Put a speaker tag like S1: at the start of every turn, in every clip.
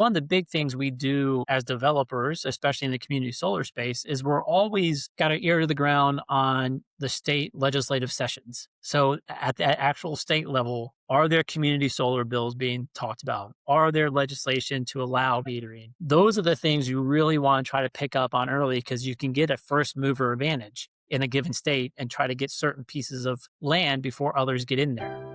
S1: One of the big things we do as developers, especially in the community solar space, is we're always got our ear to the ground on the state legislative sessions. So at the actual state level, are there community solar bills being talked about? Are there legislation to allow metering? Those are the things you really want to try to pick up on early because you can get a first mover advantage in a given state and try to get certain pieces of land before others get in there.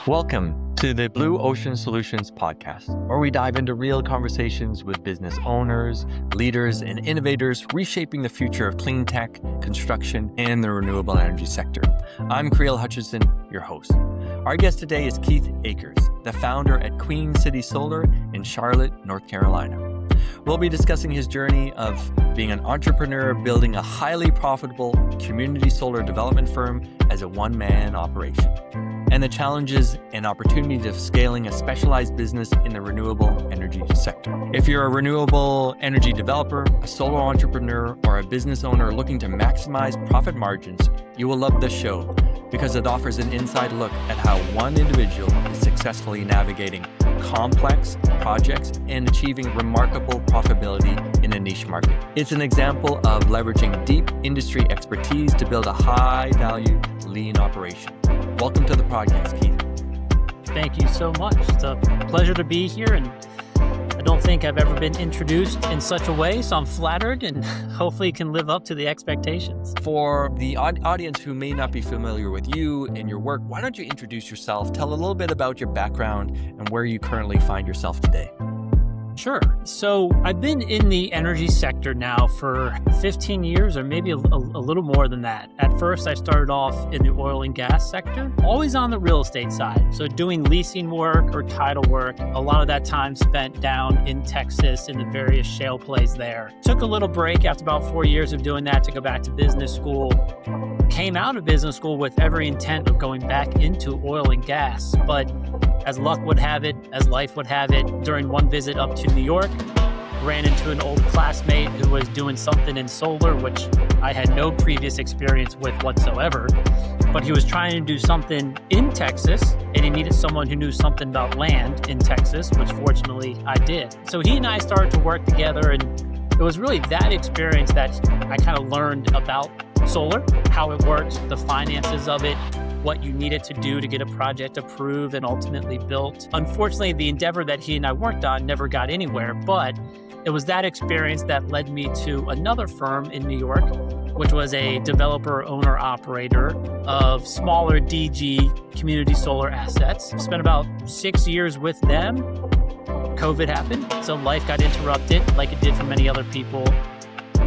S2: Welcome to the Blue Ocean Solutions podcast, where we dive into real conversations with business owners, leaders, and innovators reshaping the future of clean tech, construction, and the renewable energy sector. I'm Kreel Hutchinson, your host. Our guest today is Keith Akers, the founder at Queen City Solar in Charlotte, North Carolina. We'll be discussing his journey of being an entrepreneur, building a highly profitable community solar development firm as a one-man operation, and the challenges and opportunities of scaling a specialized business in the renewable energy sector. If you're a renewable energy developer, a solar entrepreneur, or a business owner looking to maximize profit margins, you will love this show because it offers an inside look at how one individual is successfully navigating complex projects and achieving remarkable profitability in a niche market. It's an example of leveraging deep industry expertise to build a high-value, lean operation. Welcome to the podcast, Keith.
S1: Thank you so much. It's a pleasure to be here, and I don't think I've ever been introduced in such a way, so I'm flattered and hopefully can live up to the expectations.
S2: For the audience who may not be familiar with you and your work, why don't you introduce yourself, tell a little bit about your background and where you currently find yourself today?
S1: Sure. So I've been in the energy sector now for 15 years or maybe a little more than that. At first, I started off in the oil and gas sector, always on the real estate side. So doing leasing work or title work, a lot of that time spent down in Texas in the various shale plays there. Took a little break after about 4 years of doing that to go back to business school. Came out of business school with every intent of going back into oil and gas, but as luck would have it, as life would have it, during one visit up to New York, ran into an old classmate who was doing something in solar, which I had no previous experience with whatsoever. But he was trying to do something in Texas, and he needed someone who knew something about land in Texas, which fortunately I did. So he and I started to work together, and it was really that experience that I kind of learned about solar, how it works, the finances of it, what you needed to do to get a project approved and ultimately built. Unfortunately, the endeavor that he and I worked on never got anywhere, but it was that experience that led me to another firm in New York, which was a developer, owner, operator of smaller DG community solar assets. Spent about 6 years with them. COVID happened, so life got interrupted like it did for many other people.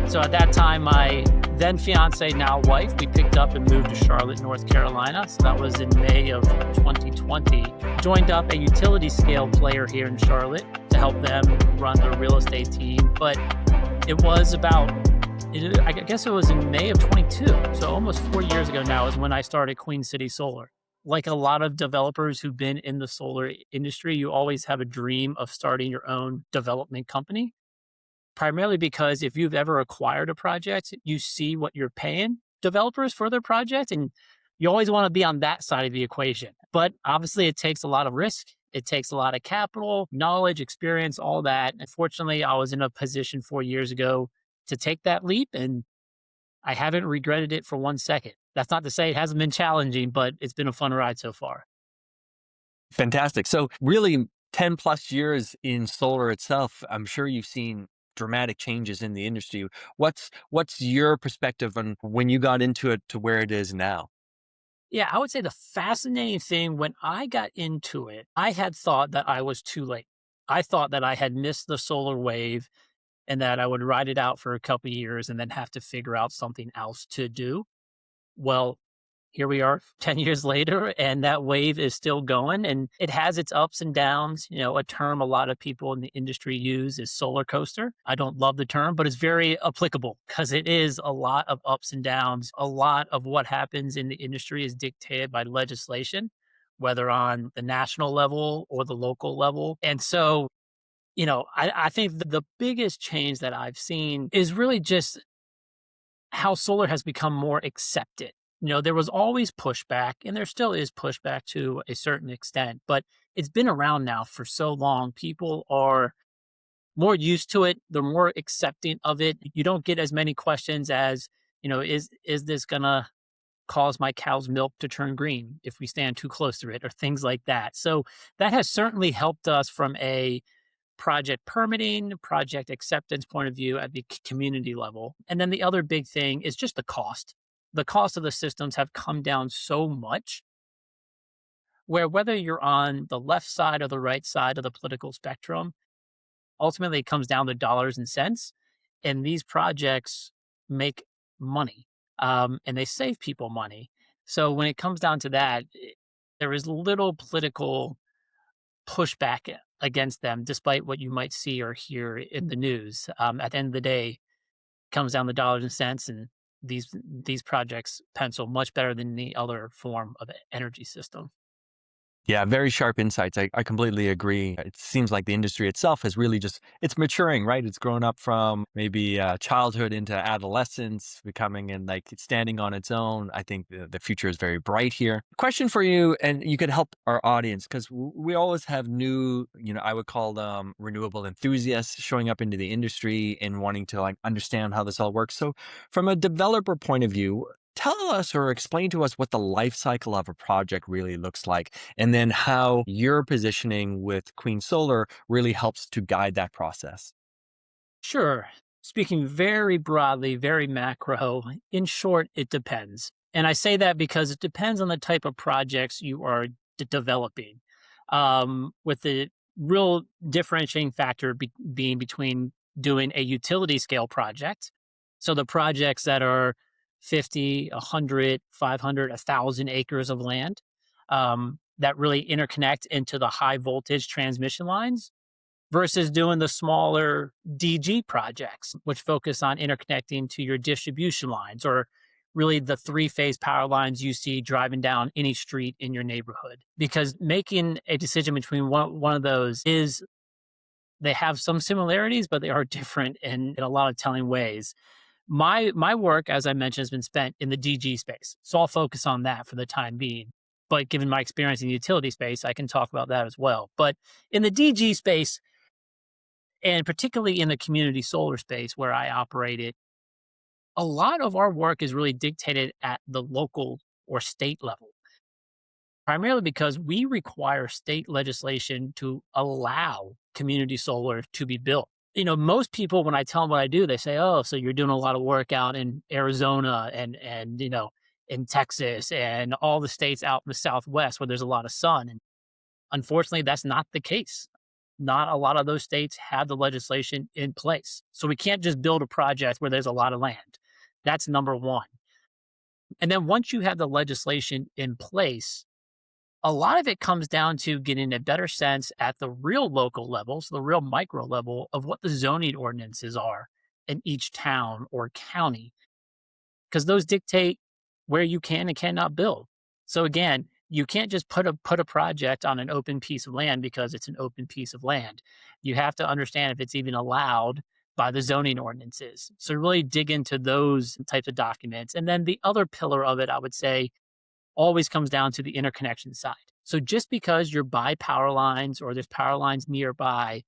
S1: So at that time, my then fiance, now wife, we picked up and moved to Charlotte, North Carolina. So that was in May of 2020. Joined up a utility scale player here in Charlotte to help them run their real estate team. But it was I guess it was in May of 22. So almost 4 years ago now is when I started Queen City Solar. Like a lot of developers who've been in the solar industry, you always have a dream of starting your own development company. Primarily because if you've ever acquired a project, you see what you're paying developers for their project, and you always want to be on that side of the equation. But obviously, it takes a lot of risk. It takes a lot of capital, knowledge, experience, all that. And fortunately, I was in a position 4 years ago to take that leap, and I haven't regretted it for 1 second. That's not to say it hasn't been challenging, but it's been a fun ride so far.
S2: Fantastic. So really 10 plus years in solar itself, I'm sure you've seen dramatic changes in the industry. What's your perspective on when you got into it to where it is now?
S1: Yeah, I would say the fascinating thing when I got into it, I had thought that I was too late. I thought that I had missed the solar wave and that I would ride it out for a couple of years and then have to figure out something else to do. Well, here we are 10 years later, and that wave is still going, and it has its ups and downs. You know, a term a lot of people in the industry use is solar coaster. I don't love the term, but it's very applicable because it is a lot of ups and downs. A lot of what happens in the industry is dictated by legislation, whether on the national level or the local level. And so, you know, I think the biggest change that I've seen is really just how solar has become more accepted. There was always pushback, and there still is pushback to a certain extent, but it's been around now for so long. People are more used to it. They're more accepting of it. You don't get as many questions as, is this gonna cause my cow's milk to turn green if we stand too close to it, or things like that. So that has certainly helped us from a project permitting, project acceptance point of view at the community level. And then the other big thing is just the cost. The cost of the systems have come down so much, where whether you're on the left side or the right side of the political spectrum, ultimately it comes down to dollars and cents. And these projects make money, and they save people money. So when it comes down to that, there is little political pushback against them, despite what you might see or hear in the news. At the end of the day, it comes down to dollars and cents, and these projects pencil much better than any other form of energy system.
S2: Yeah, very sharp insights. I completely agree. It seems like the industry itself has really it's maturing, right? It's grown up from maybe childhood into adolescence, becoming and like standing on its own. I think the future is very bright here. Question for you, and you could help our audience because we always have new, I would call them renewable enthusiasts showing up into the industry and wanting to like understand how this all works. So from a developer point of view, tell us or explain to us what the life cycle of a project really looks like, and then how your positioning with Queen Solar really helps to guide that process.
S1: Sure. Speaking very broadly, very macro, in short, it depends. And I say that because it depends on the type of projects you are developing. With the real differentiating factor being between doing a utility scale project. So the projects that are 50, 100, 500, 1,000 acres of land, that really interconnect into the high voltage transmission lines, versus doing the smaller DG projects, which focus on interconnecting to your distribution lines, or really the three-phase power lines you see driving down any street in your neighborhood. Because making a decision between one of those they have some similarities, but they are different in a lot of telling ways. My work, as I mentioned, has been spent in the DG space, so I'll focus on that for the time being. But given my experience in the utility space, I can talk about that as well. But in the DG space, and particularly in the community solar space where I operate it, a lot of our work is really dictated at the local or state level, primarily because we require state legislation to allow community solar to be built. Most people, when I tell them what I do, they say, "Oh, so you're doing a lot of work out in Arizona and in Texas and all the states out in the Southwest where there's a lot of sun." And unfortunately, that's not the case. Not a lot of those states have the legislation in place. So we can't just build a project where there's a lot of land. That's number one. And then once you have the legislation in place, a lot of it comes down to getting a better sense at the real local level, so the real micro level of what the zoning ordinances are in each town or county, because those dictate where you can and cannot build. So again, you can't just put a project on an open piece of land because it's an open piece of land. You have to understand if it's even allowed by the zoning ordinances. So really dig into those types of documents. And then the other pillar of it, I would say, always comes down to the interconnection side. So just because you're by power lines or there's power lines nearby,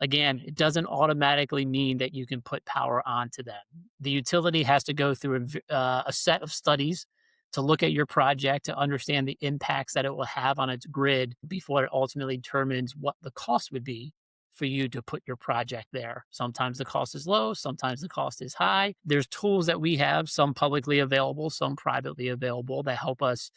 S1: again, it doesn't automatically mean that you can put power onto them. The utility has to go through a set of studies to look at your project to understand the impacts that it will have on its grid before it ultimately determines what the cost would be for you to put your project there. Sometimes the cost is low, sometimes the cost is high. There's tools that we have, some publicly available, some privately available, that help us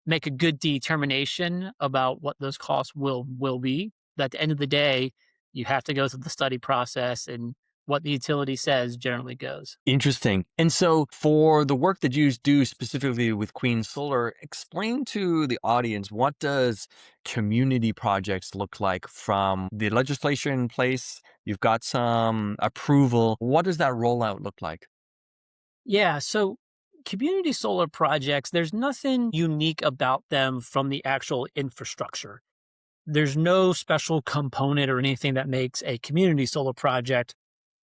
S1: make a good determination about what those costs will be. But at the end of the day, you have to go through the study process, and what the utility says generally goes.
S2: Interesting. And so for the work that you do specifically with Queen Solar, explain to the audience, what does community projects look like from the legislation in place? You've got some approval. What does that rollout look like?
S1: Yeah, so community solar projects, there's nothing unique about them from the actual infrastructure. There's no special component or anything that makes a community solar project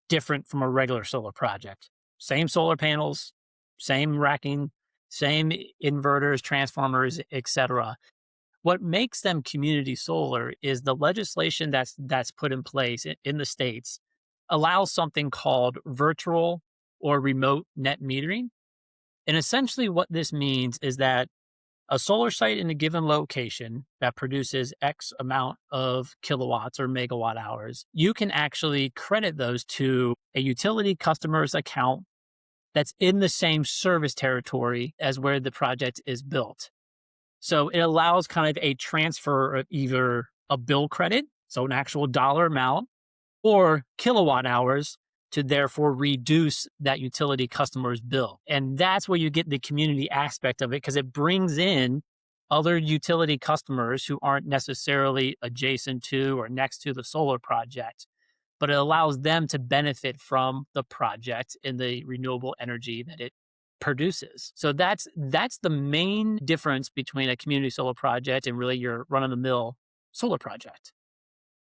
S1: different from a regular solar project. same solar panels, same racking, same inverters, transformers, etc. What makes them community solar is the legislation that's put in place in the states allows something called virtual or remote net metering. And essentially what this means is that a solar site in a given location that produces X amount of kilowatts or megawatt hours, you can actually credit those to a utility customer's account that's in the same service territory as where the project is built. So it allows kind of a transfer of either a bill credit, so an actual dollar amount, or kilowatt hours to therefore reduce that utility customer's bill. And that's where you get the community aspect of it because it brings in other utility customers who aren't necessarily adjacent to or next to the solar project, but it allows them to benefit from the project and the renewable energy that it produces. So that's the main difference between a community solar project and really your run-of-the-mill solar project.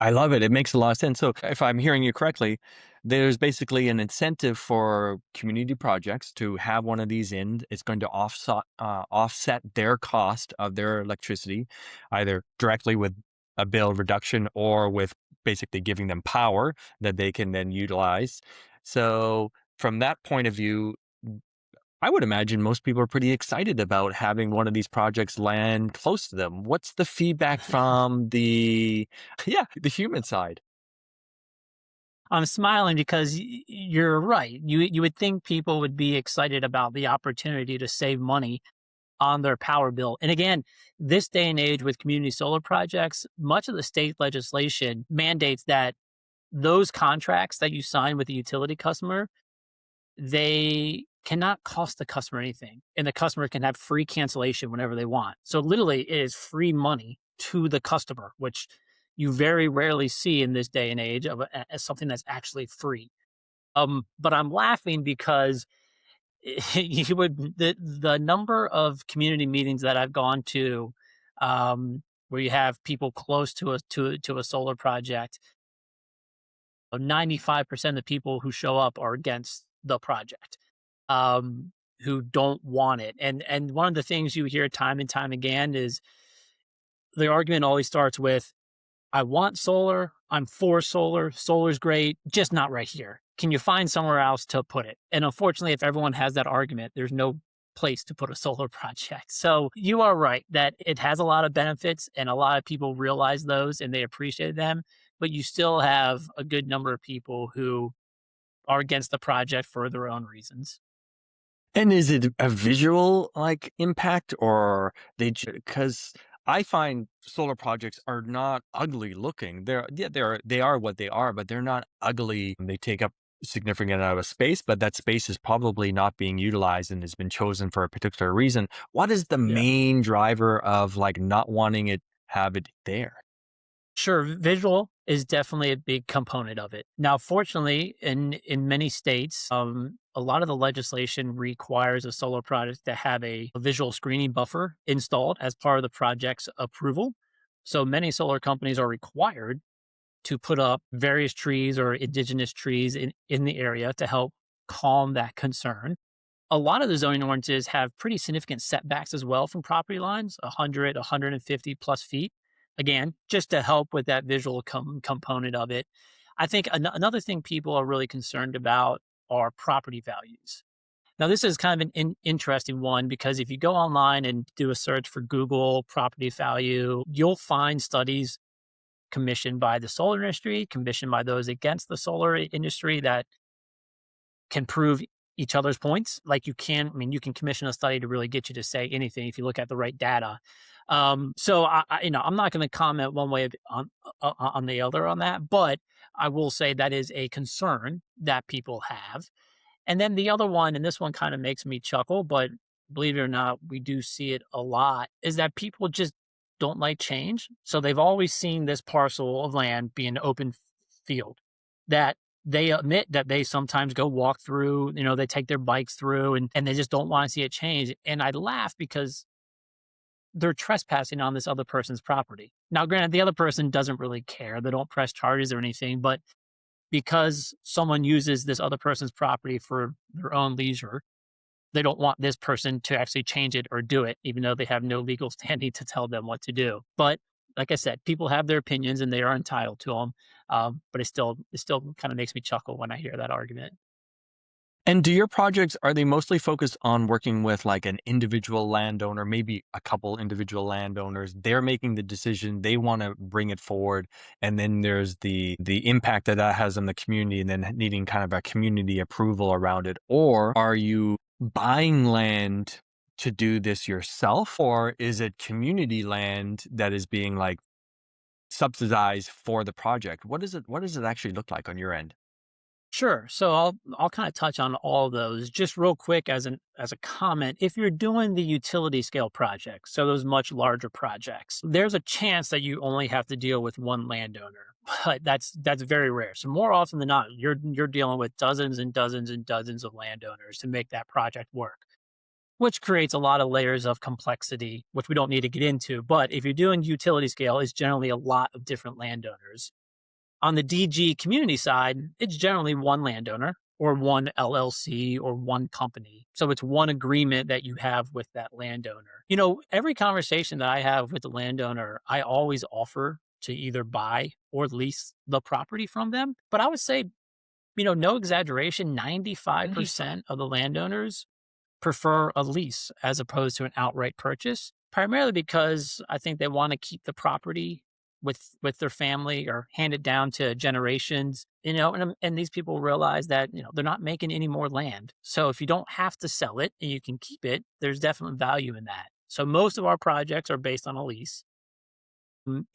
S2: I love it. It makes a lot of sense. So, if I'm hearing you correctly, there's basically an incentive for community projects to have one of these in. It's going to offset their cost of their electricity, either directly with a bill reduction or with basically giving them power that they can then utilize. So, from that point of view, I would imagine most people are pretty excited about having one of these projects land close to them. What's the feedback from the human side?
S1: I'm smiling because you're right. You would think people would be excited about the opportunity to save money on their power bill. And again, this day and age with community solar projects, much of the state legislation mandates that those contracts that you sign with the utility customer, they cannot cost the customer anything. And the customer can have free cancellation whenever they want. So literally it is free money to the customer, which you very rarely see in this day and age of as something that's actually free. But I'm laughing because you would the number of community meetings that I've gone to, where you have people close to a solar project, 95% of the people who show up are against the project, who don't want it. And one of the things you hear time and time again is the argument always starts with, I want solar. I'm for solar. Solar's great, just not right here. Can you find somewhere else to put it? And unfortunately, if everyone has that argument, there's no place to put a solar project. So you are right that it has a lot of benefits and a lot of people realize those and they appreciate them, but you still have a good number of people who are against the project for their own reasons.
S2: And is it a visual like impact or because I find solar projects are not ugly looking. They are what they are, but they're not ugly. They take up significant amount of space, but that space is probably not being utilized and has been chosen for a particular reason. What is the
S1: Yeah.
S2: main driver of like not wanting it have it there?
S1: Sure, visual is definitely a big component of it. Now, fortunately, in many states, a lot of the legislation requires a solar project to have a visual screening buffer installed as part of the project's approval. So many solar companies are required to put up various trees or indigenous trees in the area to help calm that concern. A lot of the zoning ordinances have pretty significant setbacks as well from property lines, 100, 150 plus feet. Again, just to help with that visual component of it. I think another thing people are really concerned about are property values. Now, this is kind of an interesting one because if you go online and do a search for Google property value, you'll find studies commissioned by the solar industry, commissioned by those against the solar industry that can prove each other's points. Like you can commission a study to really get you to say anything if you look at the right data. So I'm not going to comment one way on the other on that, but I will say that is a concern that people have. And then the other one, and this one kind of makes me chuckle, but believe it or not, we do see it a lot, is that people just don't like change. So they've always seen this parcel of land be an open field that they admit that they sometimes go walk through, they take their bikes through and they just don't want to see it change. And I laugh because they're trespassing on this other person's property. Now, granted, the other person doesn't really care. They don't press charges or anything, but because someone uses this other person's property for their own leisure, they don't want this person to actually change it or do it, even though they have no legal standing to tell them what to do. But like I said, people have their opinions and they are entitled to them. But it still kind of makes me chuckle when I hear that argument.
S2: And do your projects, are they mostly focused on working with like an individual landowner, maybe a couple individual landowners? They're making the decision, they want to bring it forward, and then there's the impact that that has on the community, and then needing kind of a community approval around it. Or are you buying land to do this yourself, or is it community land that is being like subsidized for the project? What does it actually look like on your end?
S1: Sure. So I'll kind of touch on all of those just real quick as a comment. If you're doing the utility scale projects, so those much larger projects, there's a chance that you only have to deal with one landowner, but that's very rare. So more often than not, you're dealing with dozens and dozens and dozens of landowners to make that project work, which creates a lot of layers of complexity, which we don't need to get into. But if you're doing utility scale, it's generally a lot of different landowners. On the DG community side, it's generally one landowner or one LLC or one company. So it's one agreement that you have with that landowner. Every conversation that I have with the landowner, I always offer to either buy or lease the property from them. But I would say, no exaggeration, 95% of the landowners prefer a lease as opposed to an outright purchase, primarily because I think they want to keep the property with their family or hand it down to generations, and these people realize that, they're not making any more land. So if you don't have to sell it and you can keep it, there's definite value in that. So most of our projects are based on a lease.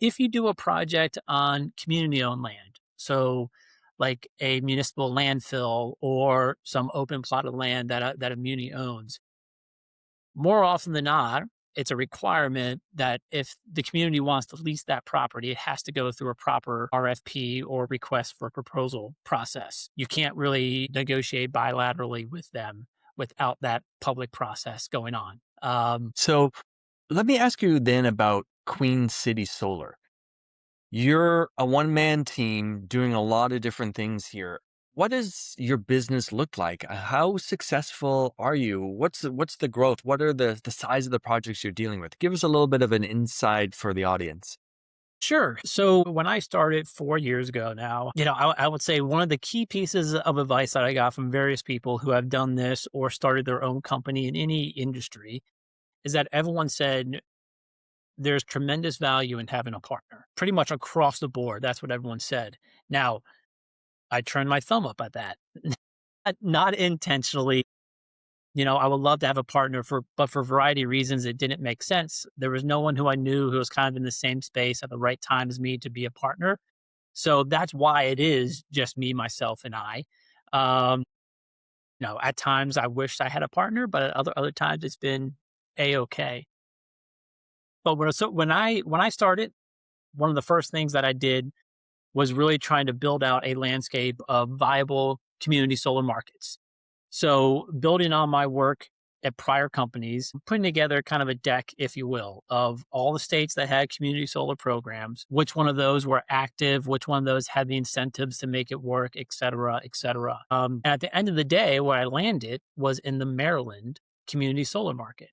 S1: If you do a project on community owned land, so like a municipal landfill or some open plot of land that a muni owns, more often than not, it's a requirement that if the community wants to lease that property, it has to go through a proper RFP or request for proposal process. You can't really negotiate bilaterally with them without that public process going on.
S2: So let me ask you then about Queen City Solar. You're a one-man team doing a lot of different things here. What does your business look like? How successful are you? What's the growth? What are the size of the projects you're dealing with? Give us a little bit of an insight for the audience.
S1: Sure. So when I started 4 years ago now, I would say one of the key pieces of advice that I got from various people who have done this or started their own company in any industry is that everyone said there's tremendous value in having a partner, pretty much across the board. That's what everyone said. Now, I turned my thumb up at that, not intentionally. I would love to have a partner but for a variety of reasons, it didn't make sense. There was no one who I knew who was kind of in the same space at the right time as me to be a partner. So that's why it is just me, myself, and I. Um, at times I wish I had a partner, but at other times it's been a-okay. But when I started, one of the first things that I did was really trying to build out a landscape of viable community solar markets. So building on my work at prior companies, putting together kind of a deck, if you will, of all the states that had community solar programs, which one of those were active, which one of those had the incentives to make it work, et cetera, et cetera. And at the end of the day, where I landed was in the Maryland community solar market.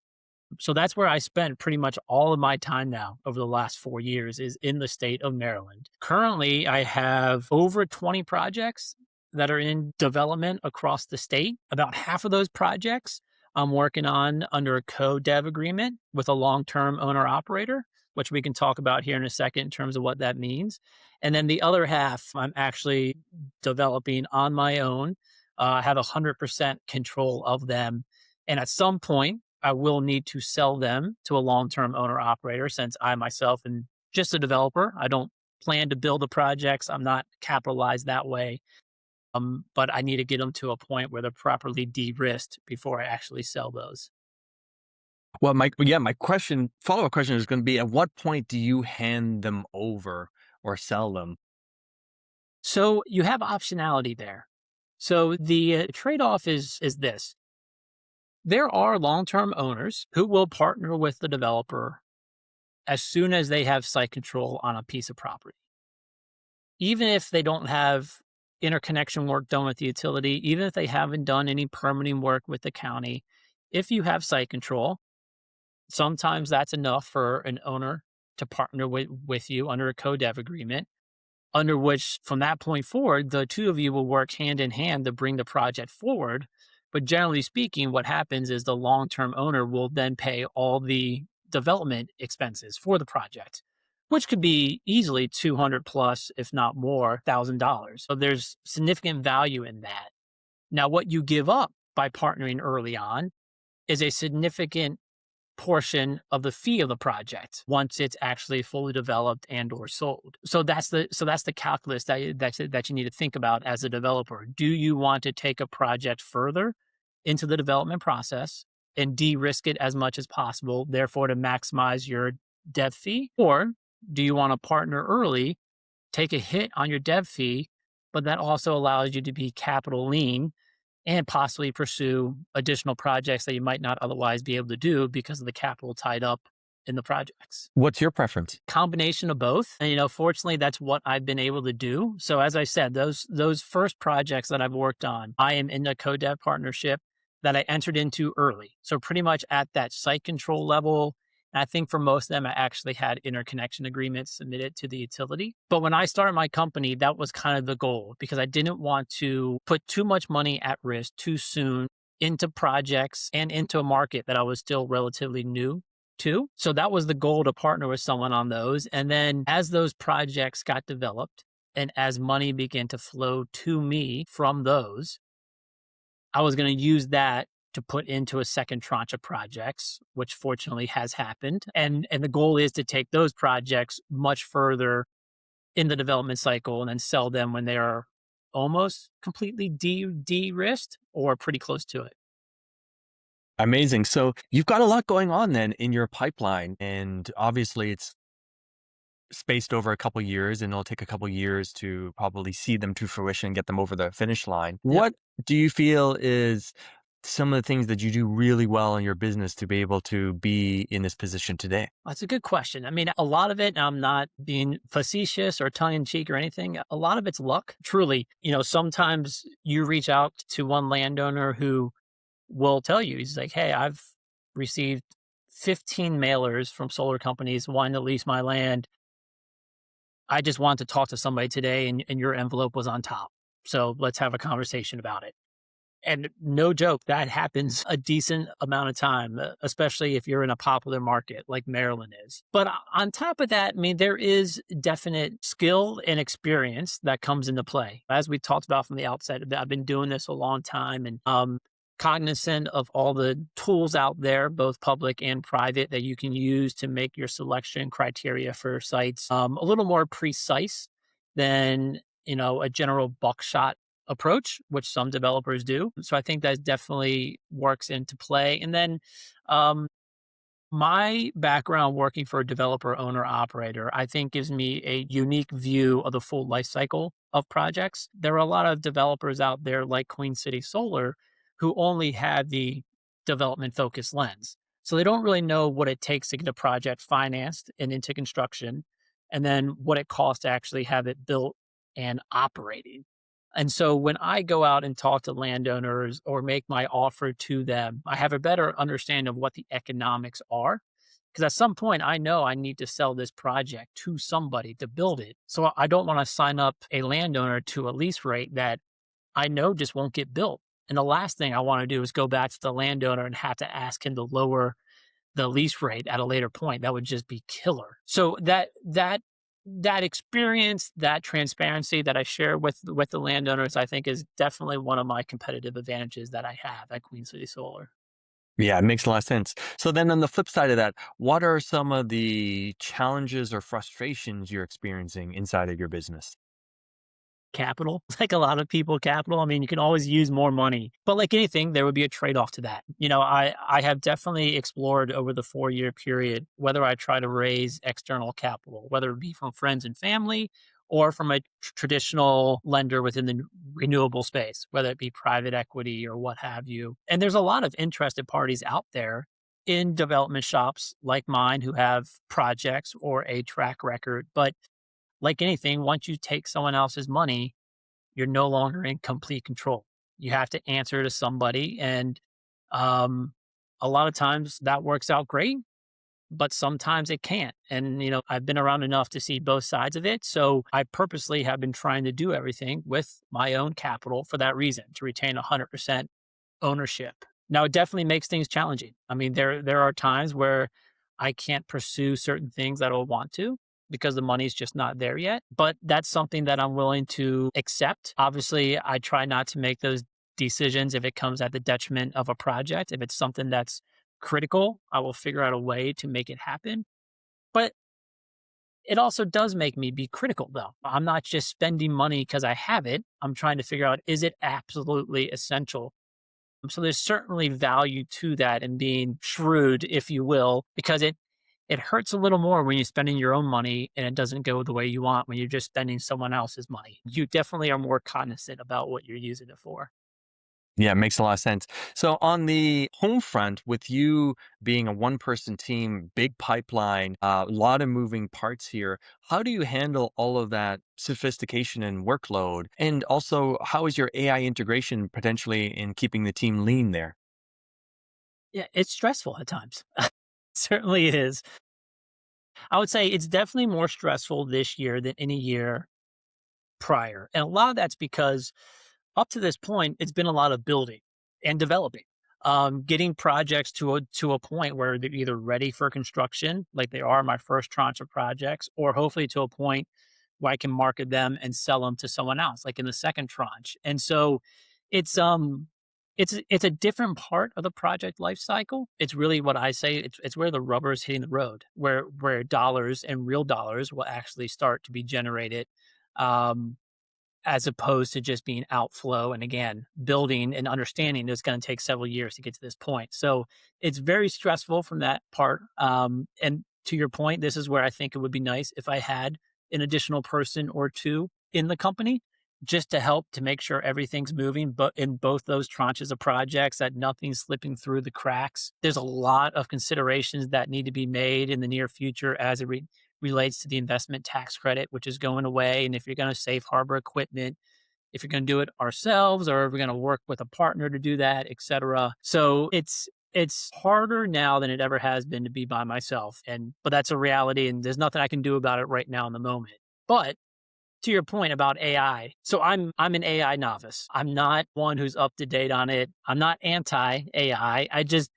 S1: So that's where I spent pretty much all of my time now over the last 4 years is in the state of Maryland. Currently, I have over 20 projects that are in development across the state. About half of those projects I'm working on under a co-dev agreement with a long-term owner operator, which we can talk about here in a second in terms of what that means. And then the other half I'm actually developing on my own. I have 100% control of them. And at some point, I will need to sell them to a long-term owner operator since I myself am just a developer. I don't plan to build the projects. I'm not capitalized that way. But I need to get them to a point where they're properly de-risked before I actually sell those.
S2: Well, my follow-up question is going to be: at what point do you hand them over or sell them?
S1: So you have optionality there. So the trade-off is this. There are long-term owners who will partner with the developer as soon as they have site control on a piece of property. Even if they don't have interconnection work done with the utility, even if they haven't done any permitting work with the county, if you have site control, sometimes that's enough for an owner to partner with you under a co-dev agreement, under which from that point forward, the two of you will work hand in hand to bring the project forward. But generally speaking, what happens is the long-term owner will then pay all the development expenses for the project, which could be easily 200 plus, if not more, $1,000. So there's significant value in that. Now, what you give up by partnering early on is a significant portion of the fee of the project once it's actually fully developed and or sold. So that's the calculus that you need to think about as a developer. Do you want to take a project further into the development process and de-risk it as much as possible, therefore to maximize your dev fee? Or do you want to partner early, take a hit on your dev fee, but that also allows you to be capital lean and possibly pursue additional projects that you might not otherwise be able to do because of the capital tied up in the projects?
S2: What's your preference?
S1: Combination of both. And, fortunately, that's what I've been able to do. So as I said, those first projects that I've worked on, I am in a co-dev partnership that I entered into early. So pretty much at that site control level. I think for most of them, I actually had interconnection agreements submitted to the utility. But when I started my company, that was kind of the goal because I didn't want to put too much money at risk too soon into projects and into a market that I was still relatively new to. So that was the goal, to partner with someone on those. And then as those projects got developed and as money began to flow to me from those, I was going to use that to put into a second tranche of projects, which fortunately has happened. And the goal is to take those projects much further in the development cycle and then sell them when they are almost completely de-risked or pretty close to it.
S2: Amazing. So you've got a lot going on then in your pipeline, and obviously it's spaced over a couple of years, and it'll take a couple of years to probably see them to fruition, get them over the finish line.
S1: Yep.
S2: What do you feel is some of the things that you do really well in your business to be able to be in this position today?
S1: That's a good question. I mean, a lot of it, I'm not being facetious or tongue in cheek or anything. A lot of it's luck. Truly, sometimes you reach out to one landowner who will tell you, he's like, hey, I've received 15 mailers from solar companies wanting to lease my land. I just wanted to talk to somebody today and your envelope was on top. So let's have a conversation about it. And no joke, that happens a decent amount of time, especially if you're in a popular market like Maryland is. But on top of that, I mean, there is definite skill and experience that comes into play. As we talked about from the outset, I've been doing this a long time and cognizant of all the tools out there, both public and private, that you can use to make your selection criteria for sites a little more precise than, a general buckshot approach, which some developers do. So I think that definitely works into play. And then my background working for a developer, owner, operator, I think gives me a unique view of the full life cycle of projects. There are a lot of developers out there like Queen City Solar who only have the development focused lens. So they don't really know what it takes to get a project financed and into construction, and then what it costs to actually have it built and operating. And so when I go out and talk to landowners or make my offer to them, I have a better understanding of what the economics are. Because at some point, I know I need to sell this project to somebody to build it. So I don't want to sign up a landowner to a lease rate that I know just won't get built. And the last thing I want to do is go back to the landowner and have to ask him to lower the lease rate at a later point. That would just be killer. So that experience, that transparency that I share with the landowners, I think is definitely one of my competitive advantages that I have at Queen City Solar.
S2: Yeah, it makes a lot of sense. So then on the flip side of that, what are some of the challenges or frustrations you're experiencing inside of your business?
S1: Capital, like a lot of people, capital. I mean, you can always use more money, but like anything, there would be a trade-off to that. I have definitely explored over the 4-year period whether I try to raise external capital, whether it be from friends and family or from a traditional lender within the renewable space, whether it be private equity or what have you. And there's a lot of interested parties out there in development shops like mine who have projects or a track record, but like anything, once you take someone else's money, you're no longer in complete control. You have to answer to somebody. And um, a lot of times that works out great, but sometimes it can't. And, I've been around enough to see both sides of it. So I purposely have been trying to do everything with my own capital for that reason, to retain 100% ownership. Now, it definitely makes things challenging. I mean, there are times where I can't pursue certain things that I want to because the money's just not there yet. But that's something that I'm willing to accept. Obviously, I try not to make those decisions if it comes at the detriment of a project. If it's something that's critical, I will figure out a way to make it happen. But it also does make me be critical, though. I'm not just spending money because I have it. I'm trying to figure out, is it absolutely essential? So there's certainly value to that and being shrewd, if you will, because it hurts a little more when you're spending your own money and it doesn't go the way you want when you're just spending someone else's money. You definitely are more cognizant about what you're using it for.
S2: Yeah, it makes a lot of sense. So on the home front, with you being a one-person team, big pipeline, a lot of moving parts here, how do you handle all of that sophistication and workload? And also, how is your AI integration potentially in keeping the team lean there?
S1: Yeah, it's stressful at times. Certainly it is. I would say it's definitely more stressful this year than any year prior. And a lot of that's because up to this point, it's been a lot of building and developing, getting projects to a point where they're either ready for construction, like they are my first tranche of projects, or hopefully to a point where I can market them and sell them to someone else, like in the second tranche. And so it's it's a different part of the project life cycle. It's really what I say. It's where the rubber is hitting the road, where dollars and real dollars will actually start to be generated. Um, as opposed to just being outflow. And again, building and understanding is going to take several years to get to this point. So it's very stressful from that part. And to your point, this is where I think it would be nice if I had an additional person or two in the company just to help to make sure everything's moving, but in both those tranches of projects, that nothing's slipping through the cracks. There's a lot of considerations that need to be made in the near future as it relates to the investment tax credit, which is going away. And if you're going to safe harbor equipment, if you're going to do it ourselves, or if we're going to work with a partner to do that, et cetera. So it's harder now than it ever has been to be by myself. But that's a reality, and there's nothing I can do about it right now in the moment. But to your point about AI, so I'm an AI novice. I'm not one who's up to date on it. I'm not anti AI. I just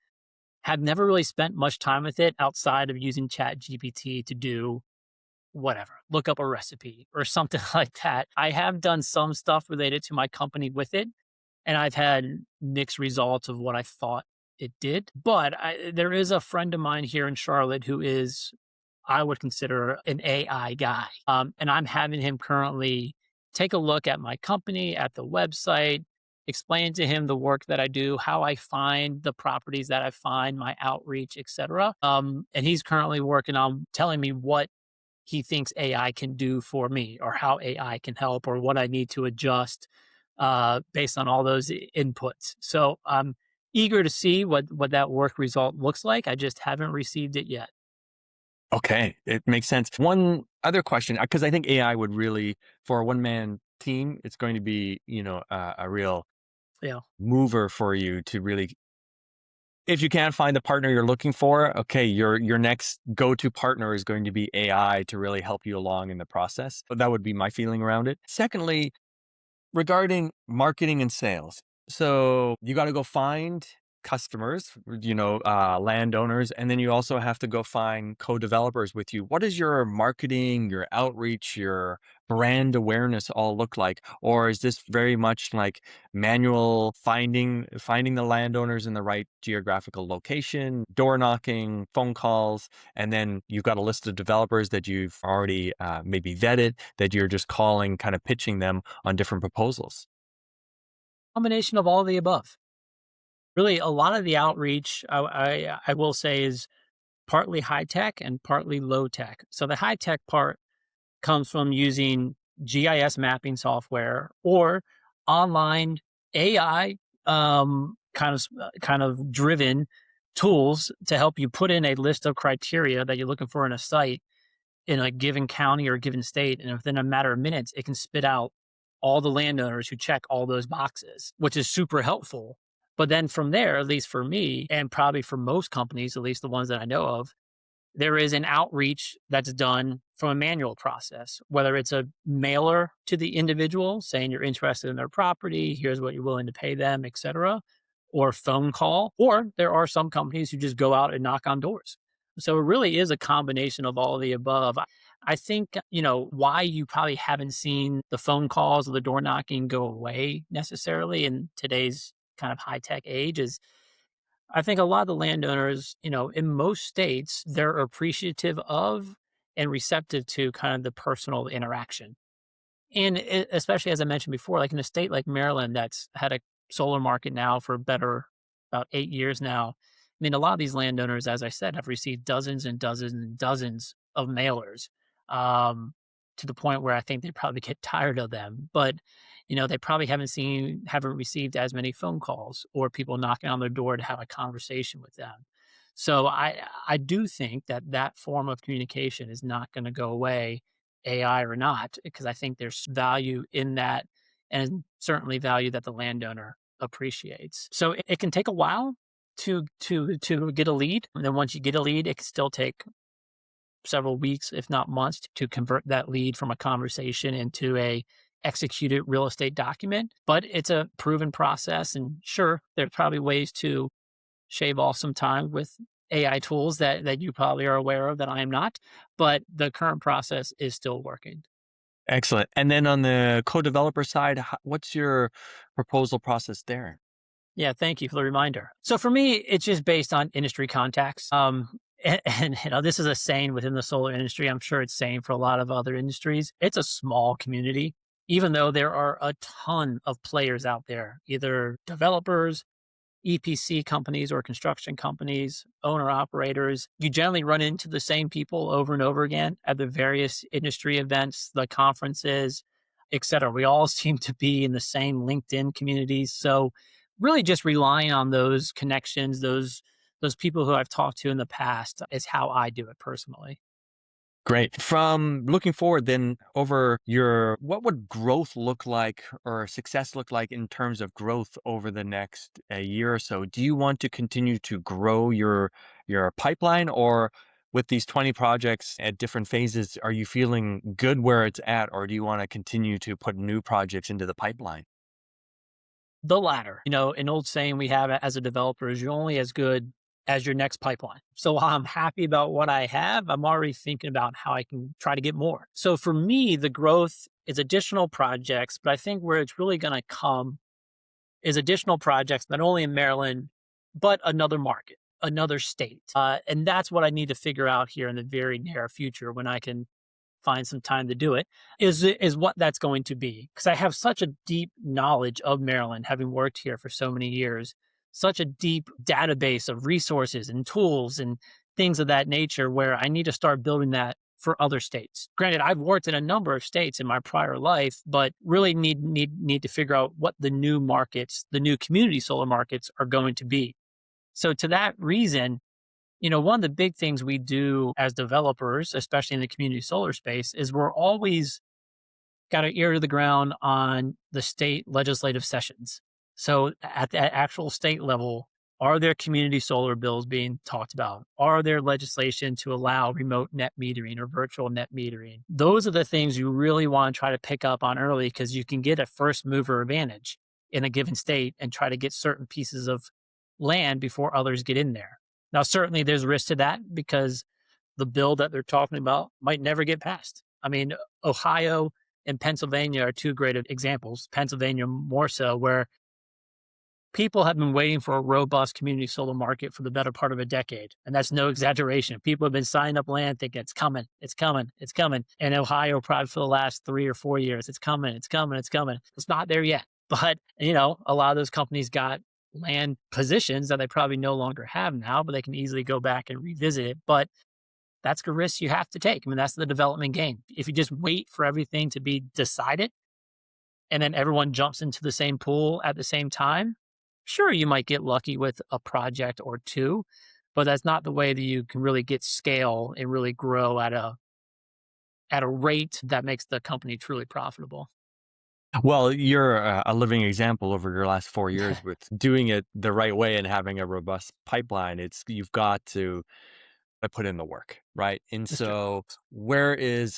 S1: have never really spent much time with it outside of using Chat GPT to do whatever, look up a recipe or something like that. I have done some stuff related to my company with it, and I've had mixed results of what I thought it did. But there is a friend of mine here in Charlotte who is, I would consider, an AI guy. And I'm having him currently take a look at my company, at the website, explain to him the work that I do, how I find the properties that I find, my outreach, et cetera. And he's currently working on telling me what he thinks AI can do for me, or how AI can help, or what I need to adjust based on all those inputs. So I'm eager to see what that work result looks like. I just haven't received it yet.
S2: Okay, it makes sense. One other question, because I think AI would really, for a one-man team, it's going to be, a real
S1: Yeah.
S2: mover for you to really, if you can't find the partner you're looking for, okay, your next go-to partner is going to be AI to really help you along in the process. But that would be my feeling around it. Secondly, regarding marketing and sales. So you got to go find customers, landowners, and then you also have to go find co-developers with you. What does your marketing, your outreach, your brand awareness all look like? Or is this very much like manual finding the landowners in the right geographical location, door knocking, phone calls, and then you've got a list of developers that you've already maybe vetted that you're just calling, kind of pitching them on different proposals?
S1: Combination of all of the above. Really, a lot of the outreach, I will say, is partly high tech and partly low tech. So the high tech part comes from using GIS mapping software or online AI kind of driven tools to help you put in a list of criteria that you're looking for in a site in a given county or a given state, and within a matter of minutes, it can spit out all the landowners who check all those boxes, which is super helpful. But then from there, at least for me, and probably for most companies, at least the ones that I know of, there is an outreach that's done from a manual process, whether it's a mailer to the individual saying you're interested in their property, here's what you're willing to pay them, et cetera, or phone call, or there are some companies who just go out and knock on doors. So it really is a combination of all of the above. I think, why you probably haven't seen the phone calls or the door knocking go away necessarily in today's kind of high tech age is I think a lot of the landowners, in most states, they're appreciative of and receptive to kind of the personal interaction. And especially as I mentioned before, like in a state like Maryland that's had a solar market now for better about 8 years now. I mean, a lot of these landowners, as I said, have received dozens and dozens and dozens of mailers, um, to the point where I think they probably get tired of them. But they probably haven't received as many phone calls or people knocking on their door to have a conversation with them. So I do think that form of communication is not going to go away, AI or not, because I think there's value in that, and certainly value that the landowner appreciates. So it can take a while to get a lead, and then once you get a lead, it can still take several weeks, if not months, to convert that lead from a conversation into a executed real estate document. But it's a proven process, and sure, there's probably ways to shave off some time with AI tools that you probably are aware of that I am not, but the current process is still working.
S2: Excellent. And then on the co-developer side, what's your proposal process there?
S1: Yeah, thank you for the reminder. So for me, it's just based on industry contacts. And this is a saying within the solar industry. I'm sure it's saying for a lot of other industries. It's a small community, even though there are a ton of players out there, either developers, EPC companies or construction companies, owner operators. You generally run into the same people over and over again at the various industry events, the conferences, et cetera. We all seem to be in the same LinkedIn communities. So really just relying on those connections, those people who I've talked to in the past is how I do it personally.
S2: Great. From looking forward then what would growth look like or success look like in terms of growth over the next year or so? Do you want to continue to grow your pipeline, or with these 20 projects at different phases, are you feeling good where it's at, or do you want to continue to put new projects into the pipeline?
S1: The latter. An old saying we have as a developer is you're only as good as your next pipeline. So while I'm happy about what I have, I'm already thinking about how I can try to get more. So for me, the growth is additional projects, but I think where it's really going to come is additional projects, not only in Maryland, but another market, another state. And that's what I need to figure out here in the very near future when I can find some time to do it, is what that's going to be. Because I have such a deep knowledge of Maryland, having worked here for so many years, such a deep database of resources and tools and things of that nature, where I need to start building that for other states. Granted, I've worked in a number of states in my prior life, but really need to figure out what the new markets, the new community solar markets are going to be. So to that reason, one of the big things we do as developers, especially in the community solar space, is we're always got our ear to the ground on the state legislative sessions. So at the actual state level, are there community solar bills being talked about? Are there legislation to allow remote net metering or virtual net metering? Those are the things you really want to try to pick up on early, because you can get a first mover advantage in a given state and try to get certain pieces of land before others get in there. Now, certainly there's risk to that, because the bill that they're talking about might never get passed. I mean, Ohio and Pennsylvania are two great examples. Pennsylvania more so, where people have been waiting for a robust community solar market for the better part of a decade. And that's no exaggeration. People have been signing up land thinking it's coming, it's coming, it's coming. And Ohio, probably for the last 3 or 4 years, it's coming, it's coming, it's coming. It's not there yet. But, a lot of those companies got land positions that they probably no longer have now, but they can easily go back and revisit it. But that's the risk you have to take. I mean, that's the development game. If you just wait for everything to be decided and then everyone jumps into the same pool at the same time, sure, you might get lucky with a project or two, but that's not the way that you can really get scale and really grow at a rate that makes the company truly profitable.
S2: Well, you're a living example over your last 4 years with doing it the right way and having a robust pipeline. You've got to put in the work, right? And
S1: It's true.
S2: so,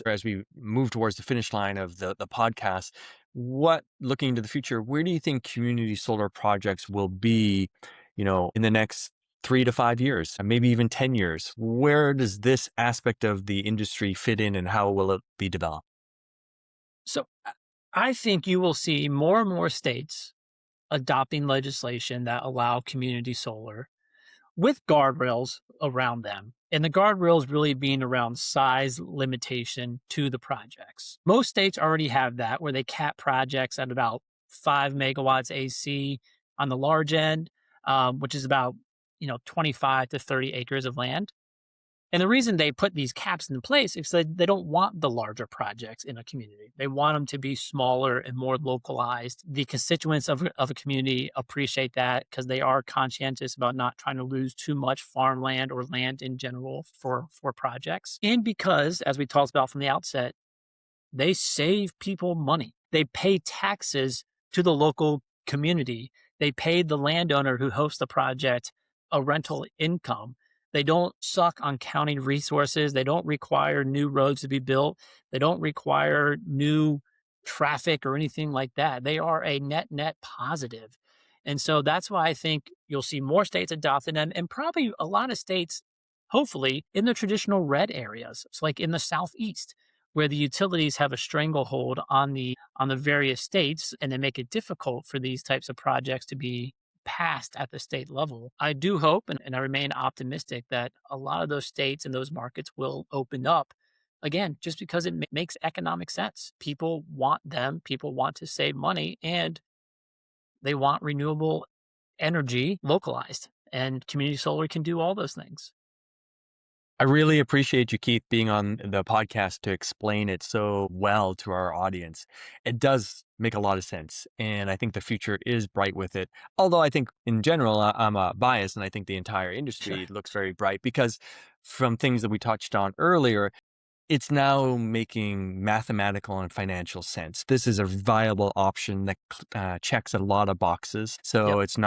S2: as we move towards the finish line of the podcast, looking into the future, where do you think community solar projects will be, in the next 3 to 5 years, and maybe even 10 years? Where does this aspect of the industry fit in and how will it be developed?
S1: So I think you will see more and more states adopting legislation that allow community solar with guardrails around them. And the guardrails really being around size limitation to the projects. Most states already have that where they cap projects at about 5 megawatts AC on the large end, which is about 25 to 30 acres of land. And the reason they put these caps in place is that they don't want the larger projects in a community. They want them to be smaller and more localized. The constituents of a community appreciate that because they are conscientious about not trying to lose too much farmland or land in general for projects. And because, as we talked about from the outset, they save people money. They pay taxes to the local community. They pay the landowner who hosts the project a rental income. They don't suck on county resources. They don't require new roads to be built. They don't require new traffic or anything like that. They are a net positive. And so that's why I think you'll see more states adopting them and probably a lot of states, hopefully, in the traditional red areas. It's like in the Southeast where the utilities have a stranglehold on the various states and they make it difficult for these types of projects to be passed at the state level. I do hope and I remain optimistic that a lot of those states and those markets will open up again just because it makes economic sense. People want them, people want to save money, and they want renewable energy localized. And community solar can do all those things.
S2: I really appreciate you, Keith, being on the podcast to explain it so well to our audience. It does make a lot of sense. And I think the future is bright with it. Although I think in general, I'm biased and I think the entire
S1: Sure.
S2: industry looks very bright because from things that we touched on earlier, it's now making mathematical and financial sense. This is a viable option that checks a lot of boxes. So
S1: Yep.
S2: it's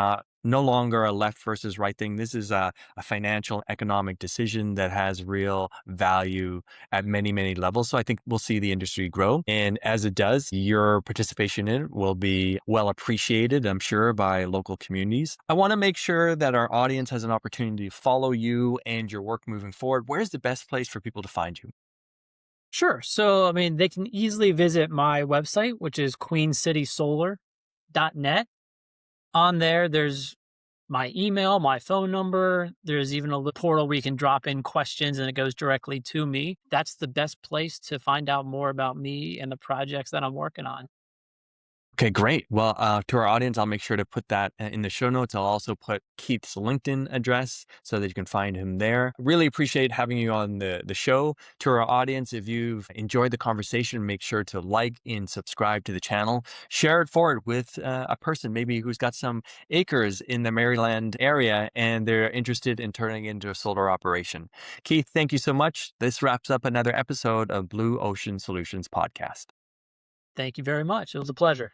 S2: no longer a left versus right thing. This is a financial economic decision that has real value at many levels. So I think we'll see the industry grow. And as it does, your participation in it will be well appreciated, I'm sure, by local communities. I want to make sure that our audience has an opportunity to follow you and your work moving forward. Where's the best place for people to find you?
S1: Sure. So, I mean, they can easily visit my website, which is queencitysolar.net. On there, there's my email, my phone number. There's even a little portal where you can drop in questions and it goes directly to me. That's the best place to find out more about me and the projects that I'm working on.
S2: Okay, great. Well, to our audience, I'll make sure to put that in the show notes. I'll also put Keith's LinkedIn address so that you can find him there. Really appreciate having you on the show. To our audience, if you've enjoyed the conversation, make sure to like and subscribe to the channel. Share it forward with a person maybe who's got some acres in the Maryland area and they're interested in turning into a solar operation. Keith, thank you so much. This wraps up another episode of Blue Ocean Solutions podcast.
S1: Thank you very much. It was a pleasure.